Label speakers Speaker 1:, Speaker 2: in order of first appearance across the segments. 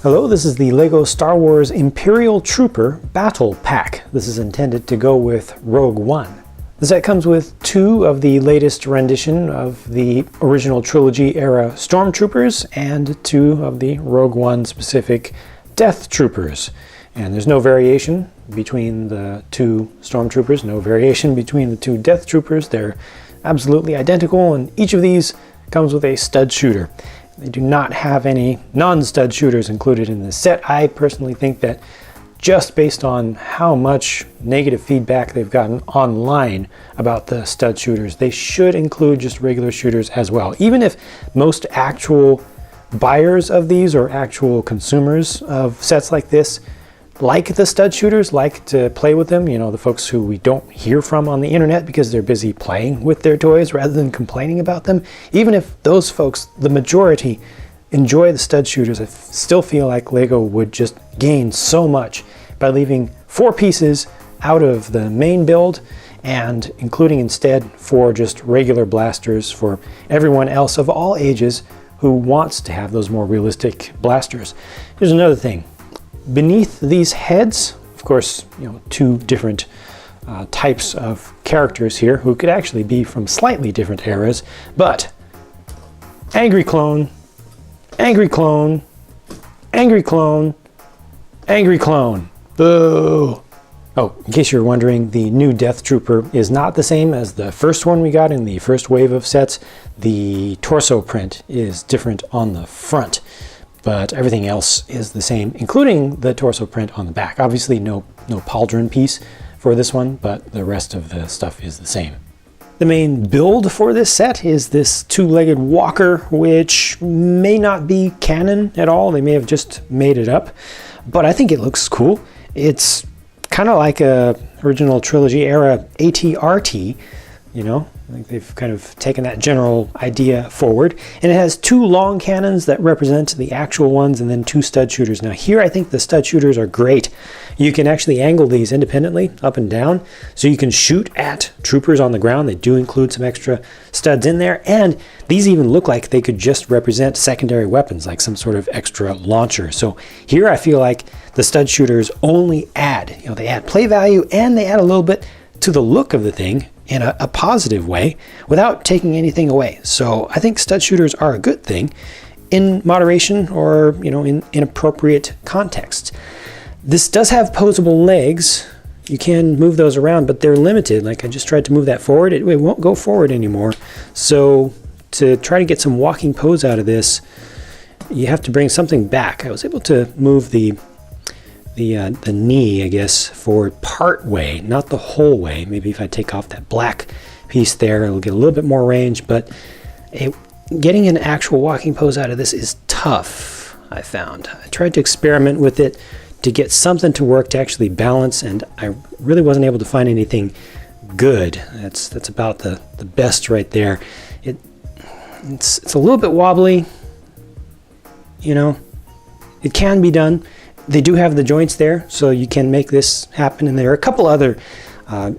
Speaker 1: Hello, this is the LEGO Star Wars Imperial Trooper Battle Pack. This is intended to go with Rogue One. The set comes with 2 of the latest rendition of the original trilogy era Stormtroopers and 2 of the Rogue One specific Death Troopers. And there's no variation between the 2 Stormtroopers, no variation between the 2 Death Troopers. They're absolutely identical, and each of these comes with a stud shooter. They do not have any non-stud shooters included in this set. I personally think that just based on how much negative feedback they've gotten online about the stud shooters, they should include just regular shooters as well. Even if most actual buyers of these or actual consumers of sets like this like the stud shooters, like to play with them, you know, the folks who we don't hear from on the internet because they're busy playing with their toys rather than complaining about them. Even if those folks, the majority, enjoy the stud shooters, I still feel like LEGO would just gain so much by leaving 4 pieces out of the main build and including instead 4 just regular blasters for everyone else of all ages who wants to have those more realistic blasters. Here's another thing. Beneath these heads, of course, you know, 2 different types of characters here who could actually be from slightly different eras, but angry clone, angry clone, angry clone, angry clone. Boo! Oh, in case you're wondering, the new Death Trooper is not the same as the first one we got in the first wave of sets. The torso print is different on the front, but everything else is the same, including the torso print on the back. Obviously no pauldron piece for this one, but the rest of the stuff is the same. The main build for this set is this 2-legged walker, which may not be canon at all. They may have just made it up, but I think it looks cool. It's kind of like a original trilogy era AT-RT, you know? I think they've kind of taken that general idea forward. And it has 2 long cannons that represent the actual ones and then 2 stud shooters. Now here I think the stud shooters are great. You can actually angle these independently up and down, so you can shoot at troopers on the ground. They do include some extra studs in there, and these even look like they could just represent secondary weapons, like some sort of extra launcher. So here I feel like the stud shooters only add, you know, they add play value and they add a little bit to the look of the thing in a positive way without taking anything away. So I think stud shooters are a good thing in moderation or, you know, in inappropriate contexts. This does have posable legs. You can move those around, but they're limited. Like I just tried to move that forward. It won't go forward anymore. So to try to get some walking pose out of this, you have to bring something back. I was able to move the knee, I guess, forward part way, not the whole way. Maybe if I take off that black piece there, it'll get a little bit more range, but getting an actual walking pose out of this is tough, I found. I tried to experiment with it to get something to work to actually balance, and I really wasn't able to find anything good. That's about the best right there. It's a little bit wobbly, you know. It can be done. They do have the joints there, so you can make this happen, and there are a couple other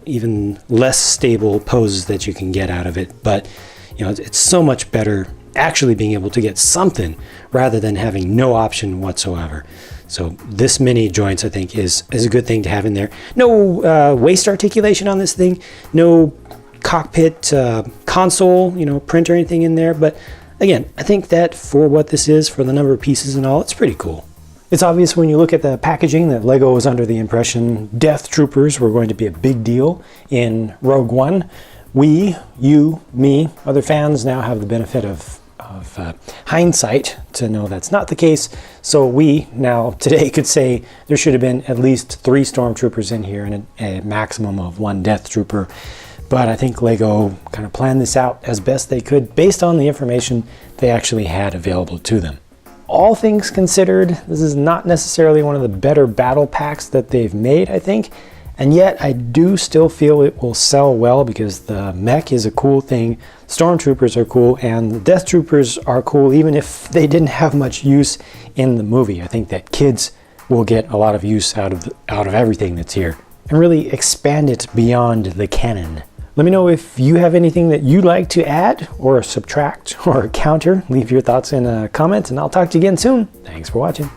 Speaker 1: even less stable poses that you can get out of it, but you know, it's so much better actually being able to get something rather than having no option whatsoever. So this many joints, I think, is a good thing to have in there. No waist articulation on this thing, no cockpit console, you know, print or anything in there, but again, I think that for what this is, for the number of pieces and all, it's pretty cool. It's obvious when you look at the packaging that LEGO was under the impression Death Troopers were going to be a big deal in Rogue One. We, you, me, other fans now have the benefit of hindsight to know that's not the case. So we now today could say there should have been at least 3 Stormtroopers in here and a maximum of 1 Death Trooper. But I think LEGO kind of planned this out as best they could based on the information they actually had available to them. All things considered, this is not necessarily one of the better battle packs that they've made, I think. And yet I do still feel it will sell well because the mech is a cool thing, Stormtroopers are cool, and the Death Troopers are cool even if they didn't have much use in the movie. I think that kids will get a lot of use out of everything that's here and really expand it beyond the canon. Let me know if you have anything that you'd like to add or subtract or counter. Leave your thoughts in a comment and I'll talk to you again soon. Thanks for watching.